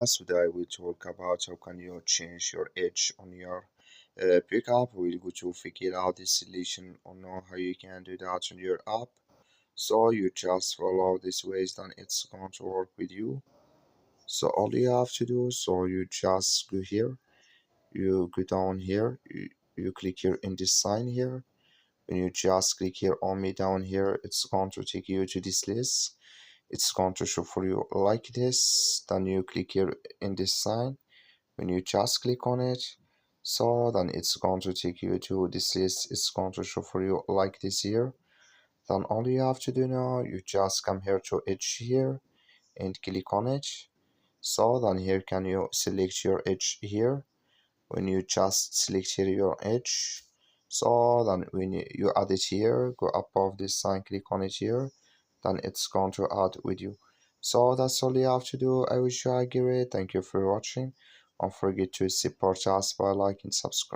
Today we talk about how can you change your edge on your pickup. We'll go to figure out the solution or know how you can do that on your app. So you just follow this ways, then it's going to work with you. So all you have to do, so you just go here, you go down here, you click here in this sign here. When you just click here on me down here, it's going to take you to this list. It's going to show for you like this. Then you click here in this sign. When you just click on it, so then it's going to take you to this list. It's going to show for you like this here. Then all you have to do now, you just come here to edge here and click on it. So then here can you select your edge here. When you just select here your edge, so then when you add it here, go above this sign, click on it here, then it's going to add with you. So that's all you have to do. I wish you a great. Thank you for watching. Don't forget to support us by liking, subscribe.